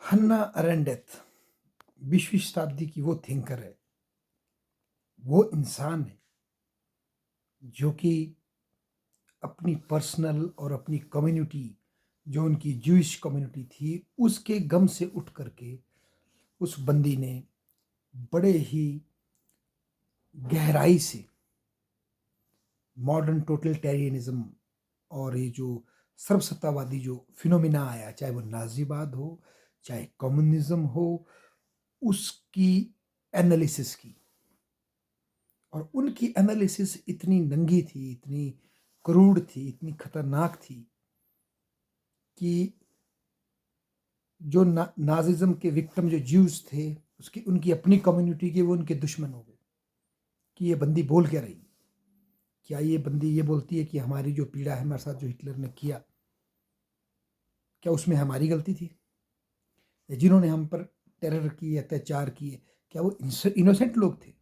हन्ना अरेंडेथ 20वीं शताब्दी की वो थिंकर है, वो इंसान है जो कि अपनी पर्सनल और अपनी कम्युनिटी, जो उनकी ज्यूइश कम्युनिटी थी, उसके गम से उठ करके उस बंदी ने बड़े ही गहराई से मॉडर्न टोटलिटेरियनिज्म और ये जो सर्वसत्तावादी जो फिनोमिना आया, चाहे वो नाजीवाद हो, चाहे कम्युनिज्म हो, उसकी एनालिसिस की। और उनकी एनालिसिस इतनी नंगी थी, इतनी क्रूड थी, इतनी खतरनाक थी कि जो नाजिज्म के विक्टिम जो ज्यूज थे, उसकी उनकी अपनी कम्युनिटी के वो उनके दुश्मन हो गए कि ये बंदी बोल क्या रही। क्या ये बंदी ये बोलती है कि हमारी जो पीड़ा है, हमारे साथ जो हिटलर ने किया, क्या उसमें हमारी गलती थी? या जिन्होंने हम पर टेरर किए, अत्याचार किए, क्या वो इनोसेंट लोग थे?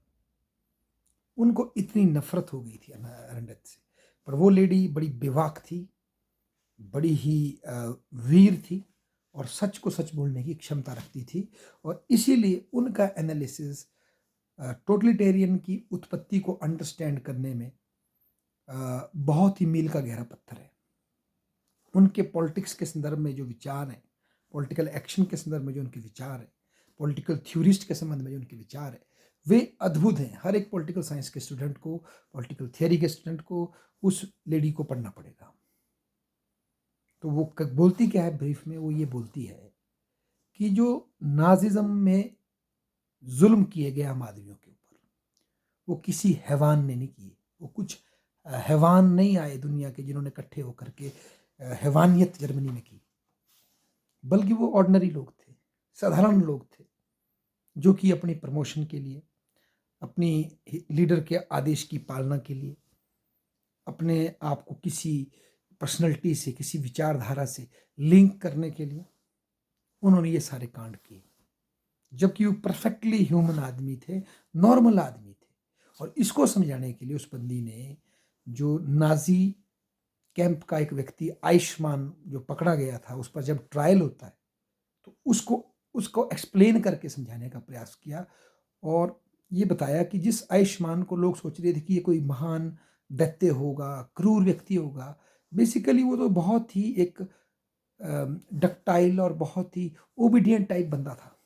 उनको इतनी नफरत हो गई थी अरंडत से। पर वो लेडी बड़ी बेवाक थी, बड़ी ही वीर थी और सच को सच बोलने की क्षमता रखती थी। और इसीलिए उनका एनालिसिस टोटलिटेरियन की उत्पत्ति को अंडरस्टैंड करने में बहुत ही मील का गहरा पत्थर है। उनके पॉलिटिक्स के संदर्भ में जो विचार हैं, पॉलिटिकल एक्शन के संदर्भ में जो उनके विचार हैं, पॉलिटिकल थ्योरिस्ट के संबंध में जो उनके विचार हैं, वे अद्भुत हैं। हर एक पॉलिटिकल साइंस के स्टूडेंट को, पॉलिटिकल थियोरी के स्टूडेंट को उस लेडी को पढ़ना पड़ेगा। तो वो बोलती क्या है ब्रीफ में? वो ये बोलती है कि जो नाजिज्म में जुल्म किए गए आम आदमियों के ऊपर, वो किसी हैवान ने नहीं किए। वो कुछ हैवान नहीं आए दुनिया के जिन्होंने इकट्ठे होकर के हैवानियत जर्मनी में की, बल्कि वो ऑर्डिनरी लोग थे, साधारण लोग थे, जो कि अपनी प्रमोशन के लिए, अपनी लीडर के आदेश की पालना के लिए, अपने आप को किसी पर्सनैलिटी से, किसी विचारधारा से लिंक करने के लिए उन्होंने ये सारे कांड किए, जबकि वो परफेक्टली ह्यूमन आदमी थे, नॉर्मल आदमी थे। और इसको समझाने के लिए उस बंदी ने, जो नाजी कैंप का एक व्यक्ति आयुष्मान जो पकड़ा गया था, उस पर जब ट्रायल होता है तो उसको उसको एक्सप्लेन करके समझाने का प्रयास किया। और ये बताया कि जिस आयुष्मान को लोग सोच रहे थे कि ये कोई महान दैत्य होगा, क्रूर व्यक्ति होगा, बेसिकली वो तो बहुत ही एक डक्टाइल और बहुत ही ओबीडियंट टाइप बंदा था,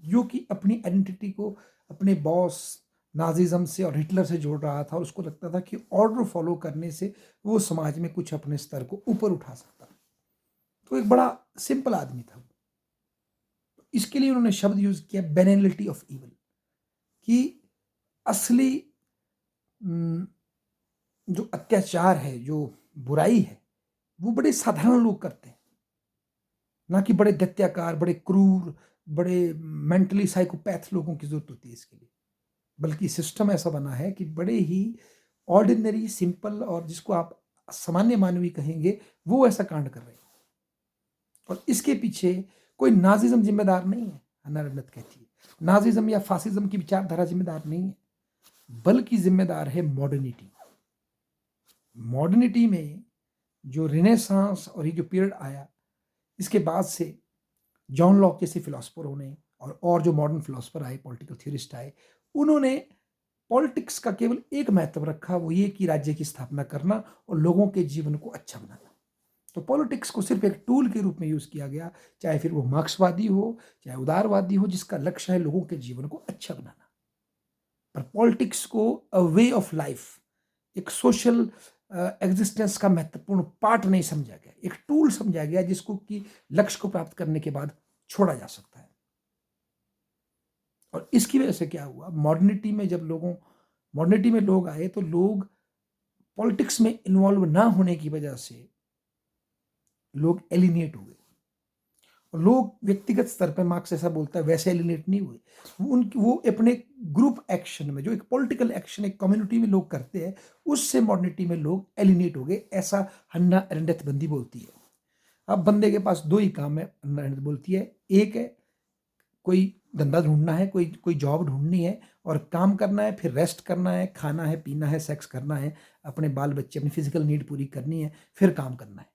जो कि अपनी आइडेंटिटी को अपने बॉस नाजिज्म से और हिटलर से जोड़ रहा था। और उसको लगता था कि ऑर्डर फॉलो करने से वो समाज में कुछ अपने स्तर को ऊपर उठा सकता। तो एक बड़ा सिंपल आदमी था। इसके लिए उन्होंने शब्द यूज किया बेनिलिटी ऑफ इवल, कि असली जो अत्याचार है, जो बुराई है, वो बड़े साधारण लोग करते हैं, ना कि बड़े दैत्याकार, बड़े क्रूर, बड़े मेंटली साइकोपैथ लोगों की जरूरत होती है इसके लिए। बल्कि सिस्टम ऐसा बना है कि बड़े ही ऑर्डिनरी, सिंपल और जिसको आप सामान्य मानवीय कहेंगे, वो ऐसा कांड कर रहे हैं। और इसके पीछे कोई नाजिज्म जिम्मेदार नहीं है, हन्ना अरेंडेथ कहती है। नाजिज्म या फासिज्म की विचारधारा जिम्मेदार नहीं है, बल्कि जिम्मेदार है मॉडर्निटी। मॉडर्निटी में जो रिनेसांस और ये जो पीरियड आया, इसके बाद से जॉन लॉक जैसे फिलोसफरों ने और जो मॉडर्न फिलोसफर आए, पॉलिटिकल थियरिस्ट आए, उन्होंने पॉलिटिक्स का केवल एक महत्व रखा, वो ये कि राज्य की स्थापना करना और लोगों के जीवन को अच्छा बनाना। तो पॉलिटिक्स को सिर्फ एक टूल के रूप में यूज किया गया, चाहे फिर वो मार्क्सवादी हो, चाहे उदारवादी हो, जिसका लक्ष्य है लोगों के जीवन को अच्छा बनाना। पर पॉलिटिक्स को अ वे ऑफ लाइफ, एक सोशल एग्जिस्टेंस का महत्वपूर्ण पार्ट नहीं समझा गया, एक टूल समझा गया जिसको कि लक्ष्य को प्राप्त करने के बाद छोड़ा जा सकता है। और इसकी वजह से क्या हुआ, मॉडर्निटी में लोग आए तो लोग पॉलिटिक्स में इन्वॉल्व ना होने की वजह से लोग एलिनेट हो गए। और लोग व्यक्तिगत स्तर पर, मार्क्स ऐसा बोलता है, वैसे एलिनेट नहीं हुए। वो अपने ग्रुप एक्शन में, जो एक पॉलिटिकल एक्शन एक कम्युनिटी में लोग करते हैं, उससे मॉडर्निटी में लोग एलिनेट हो गए, ऐसा हन्ना अरेंडेथ बंदी बोलती है। अब बंदे के पास दो ही काम है, हन्ना अरेंडेथ बोलती है। एक है कोई धंधा ढूंढना है, कोई कोई जॉब ढूंढनी है और काम करना है, फिर रेस्ट करना है, खाना है, पीना है, सेक्स करना है, अपने बाल बच्चे, अपनी फिजिकल नीड पूरी करनी है, फिर काम करना है।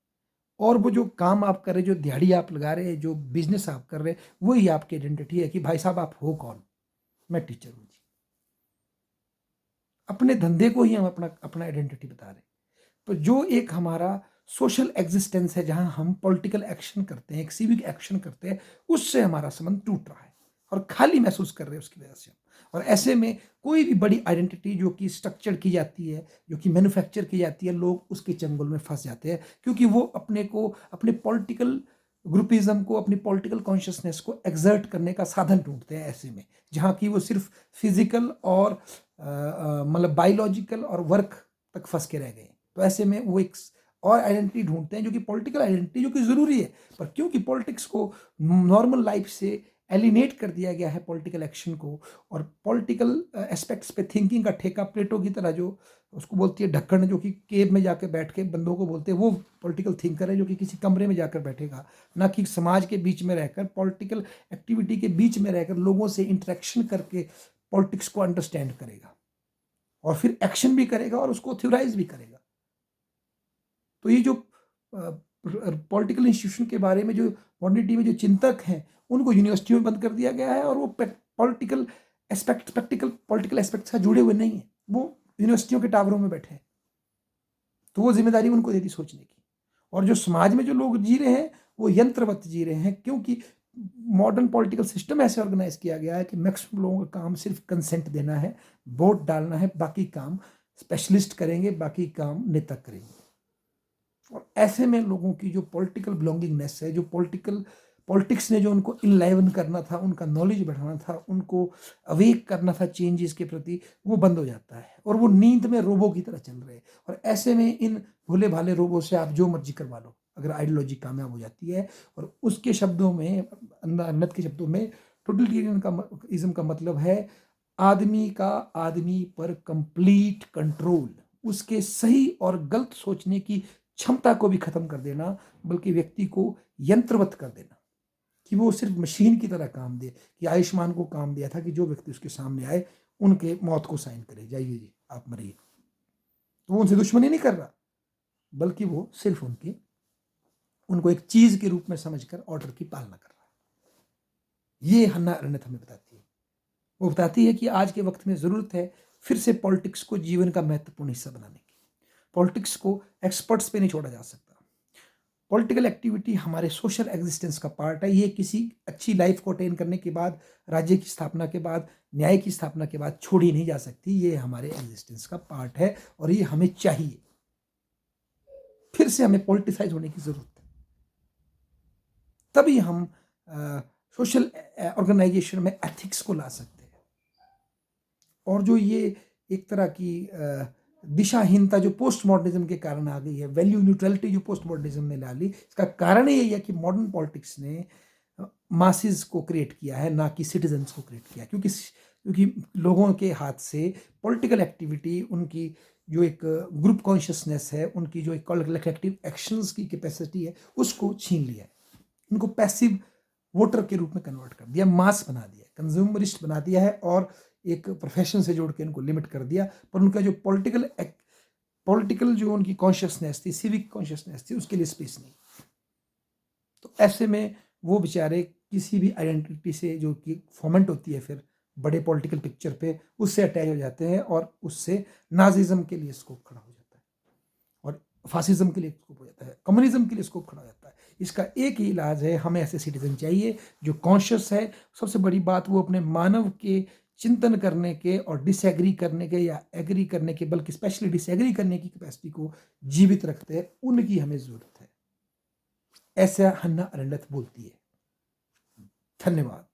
और वो जो काम आप कर रहे हैं, जो दिहाड़ी आप लगा रहे हैं, जो बिजनेस आप कर रहे हैं, वही आपकी आइडेंटिटी है कि भाई साहब आप हो कौन। मैं टीचर हूँ जी। अपने धंधे को ही हम अपना अपना आइडेंटिटी बता रहे हैं। तो जो एक हमारा सोशल एग्जिस्टेंस है, जहाँ हम पॉलिटिकल एक्शन करते हैं, एक सिविक एक्शन करते हैं, उससे हमारा संबंध टूट रहा है और खाली महसूस कर रहे हैं उसकी वजह से। और ऐसे में कोई भी बड़ी आइडेंटिटी जो कि स्ट्रक्चर की जाती है, जो कि मैन्युफैक्चर की जाती है, लोग उसके चंगुल में फंस जाते हैं, क्योंकि वो अपने को, अपने पॉलिटिकल ग्रुपिज्म को, अपनी पॉलिटिकल कॉन्शियसनेस को एग्जर्ट करने का साधन ढूंढते हैं ऐसे में, जहाँ की वो सिर्फ फिजिकल और मतलब बायोलॉजिकल और वर्क तक फंस के रह गए। तो ऐसे में वो एक और आइडेंटिटी ढूंढते हैं, जो कि पॉलिटिकल आइडेंटिटी, जो कि ज़रूरी है, पर क्योंकि पॉलिटिक्स को नॉर्मल लाइफ से एलिनेट कर दिया गया है, पॉलिटिकल एक्शन को, और पॉलिटिकल एस्पेक्ट्स पे थिंकिंग का ठेका प्लेटो की तरह, जो उसको बोलती है ढक्कन, जो कि केव में जाकर बैठ के बंदों को बोलते हैं, वो पॉलिटिकल थिंकर है, जो कि किसी कमरे में जाकर बैठेगा, ना कि समाज के बीच में रहकर, पॉलिटिकल एक्टिविटी के बीच में रहकर, लोगों से इंटरेक्शन करके पॉलिटिक्स को अंडरस्टैंड करेगा और फिर एक्शन भी करेगा और उसको थ्योराइज भी करेगा। तो ये जो पॉलिटिकल इंस्टीट्यूशन के बारे में जो मॉडर्निटी में जो चिंतक हैं, उनको यूनिवर्सिटियों में बंद कर दिया गया है, और वो political aspect, practical political aspect से जुड़े हुए नहीं है, वो यूनिवर्सिटियों के टावरों में बैठे हैं। तो वो जिम्मेदारी उनको दे दी सोचने की। और जो समाज में जो लोग जी रहे हैं, वो यंत्रवत जी रहे हैं, क्योंकि मॉडर्न पॉलिटिकल सिस्टम ऐसे ऑर्गेनाइज किया गया है कि मैक्सिमम लोगों का काम सिर्फ कंसेंट देना है, वोट डालना है, बाकी काम स्पेशलिस्ट करेंगे, बाकी काम नेता करेंगे। और ऐसे में लोगों की जो पॉलिटिकल बिलोंगिंगनेस है, जो पॉलिटिक्स ने जो उनको इनलाइवन करना था, उनका नॉलेज बढ़ाना था, उनको अवेक करना था चेंजेस के प्रति, वो बंद हो जाता है, और वो नींद में रोबो की तरह चल रहे हैं। और ऐसे में इन भोले भाले रोबो से आप जो मर्जी करवा लो, अगर आइडियोलॉजी कामयाब हो जाती है। और उसके शब्दों में, अन्नत के शब्दों में, टोटलिटेरियन का इज्म का मतलब है आदमी का आदमी पर कंप्लीट कंट्रोल, उसके सही और गलत सोचने की क्षमता को भी खत्म कर देना, बल्कि व्यक्ति को यंत्रवत कर देना, कि वो सिर्फ मशीन की तरह काम दे। कि आयुष्मान को काम दिया था कि जो व्यक्ति उसके सामने आए, उनके मौत को साइन करे, जाइए जी आप मरिए। तो वो उनसे दुश्मनी नहीं कर रहा, बल्कि वो सिर्फ उनको एक चीज के रूप में समझकर ऑर्डर की पालना कर रहा है। ये हन्ना अरेंथ हमें बताती है। वो बताती है कि आज के वक्त में जरूरत है फिर से पॉलिटिक्स को जीवन का महत्वपूर्ण हिस्सा बनाने की। पॉलिटिक्स को एक्सपर्ट्स पे नहीं छोड़ा जा सकता। पॉलिटिकल एक्टिविटी हमारे सोशल एग्जिस्टेंस का पार्ट है। ये किसी अच्छी लाइफ को अटेन करने के बाद, राज्य की स्थापना के बाद, न्याय की स्थापना के बाद छोड़ी नहीं जा सकती। ये हमारे एग्जिस्टेंस का पार्ट है और ये हमें चाहिए। फिर से हमें पॉलिटिसाइज होने की जरूरत है, तभी हम सोशल ऑर्गेनाइजेशन में एथिक्स को ला सकते हैं। और जो ये एक तरह की दिशाहीनता जो पोस्ट मॉडर्निज्म के कारण आ गई है, वैल्यू न्यूट्रलिटी जो पोस्ट मॉडर्निज्म ने ला ली, इसका कारण यही है कि मॉडर्न पॉलिटिक्स ने मासेस को क्रिएट किया है, ना कि सिटीजन्स को क्रिएट किया। क्योंकि लोगों के हाथ से पॉलिटिकल एक्टिविटी, उनकी जो एक ग्रुप कॉन्शियसनेस है, उनकी जो एक कलेक्टिव एक्शंस की कैपेसिटी है, उसको छीन लिया है। उनको पैसिव वोटर के रूप में कन्वर्ट कर दिया, मास बना दिया, कंज्यूमरिस्ट बना दिया है, और एक प्रोफेशन से जोड़ के इनको लिमिट कर दिया। पर उनका जो पॉलिटिकल जो उनकी कॉन्शियसनेस थी, सिविक कॉन्शियसनेस थी, उसके लिए स्पेस नहीं। तो ऐसे में वो बेचारे किसी भी आइडेंटिटी से जो कि फॉर्मेंट होती है फिर बड़े पॉलिटिकल पिक्चर पे, उससे अटैच हो जाते हैं, और उससे नाजिज्म के लिए स्कोप खड़ा हो जाता है, और फासिज्म के लिए स्कोप हो जाता है, कम्युनिज्म के लिए स्कोप खड़ा हो जाता है। इसका एक ही इलाज है, हमें ऐसे सिटीजन चाहिए जो कॉन्शियस है। सबसे बड़ी बात, वो अपने मानव के चिंतन करने के और डिसएग्री करने के या एग्री करने के, बल्कि स्पेशली डिसएग्री करने की कैपेसिटी को जीवित रखते हैं। उनकी हमें जरूरत है, ऐसा हन्ना अरेंडेथ बोलती है। धन्यवाद।